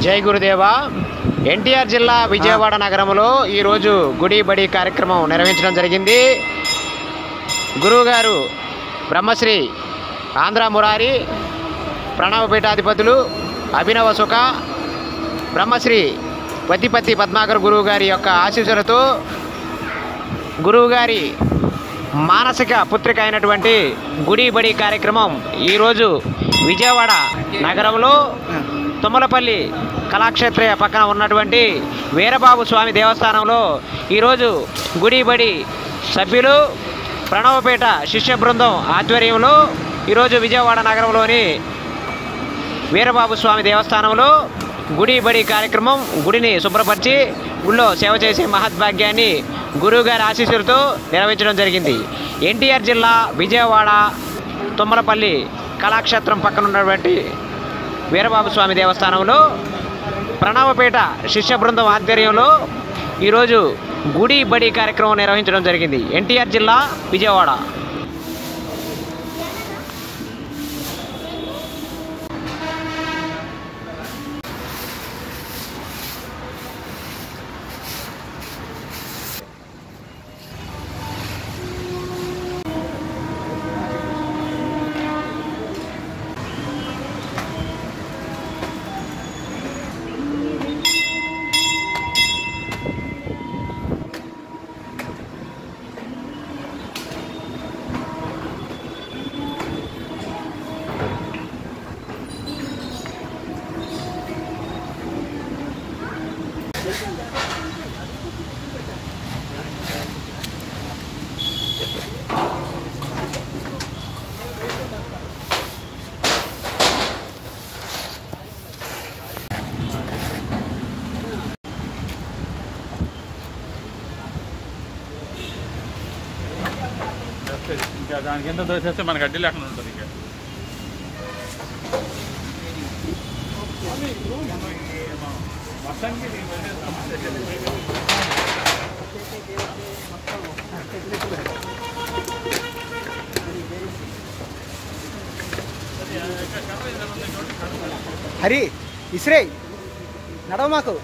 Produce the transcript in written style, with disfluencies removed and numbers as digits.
జై గురుదేవా. ఎన్టీఆర్ జిల్లా విజయవాడ నగరంలో ఈరోజు గుడి బడి కార్యక్రమం నిర్వహించడం జరిగింది. గురువుగారు బ్రహ్మశ్రీ ఆంధ్ర మురారి ప్రణవ పీఠాధిపతులు అభినవ సుఖ బ్రహ్మశ్రీ పతిపతి పద్మాకర్ గురువు గారి యొక్క ఆశీస్సులతో గురువుగారి మానసిక పుత్రిక అయినటువంటి గుడి బడి కార్యక్రమం ఈరోజు విజయవాడ నగరంలో తుమ్మలపల్లి కళాక్షేత్ర పక్కన ఉన్నటువంటి వీరబాబు స్వామి దేవస్థానంలో ఈరోజు గుడి బడి సభ్యులు ప్రణవపేట శిష్య బృందం ఆధ్వర్యంలో ఈరోజు విజయవాడ నగరంలోని వీరబాబు స్వామి దేవస్థానంలో గుడి బడి కార్యక్రమం గుడిని శుభ్రపరిచి గుడిలో సేవ చేసే మహద్భాగ్యాన్ని గురువుగారి ఆశీస్సులతో నిర్వహించడం జరిగింది. ఎన్టీఆర్ జిల్లా విజయవాడ తుమ్మలపల్లి కళాక్షేత్రం పక్కన ఉన్నటువంటి వీరబాబు స్వామి దేవస్థానంలో ప్రణవపేట శిష్య బృందం ఆధ్వర్యంలో ఈరోజు గుడి బడి కార్యక్రమం నిర్వహించడం జరిగింది. ఎన్టీఆర్ జిల్లా విజయవాడ. ఇంకా దాని కింద దోసేస్తే మనకు అడ్డీ లేకుండా ఉంటుంది. ఇంకా హరి ఇస్రే నడవ మాకు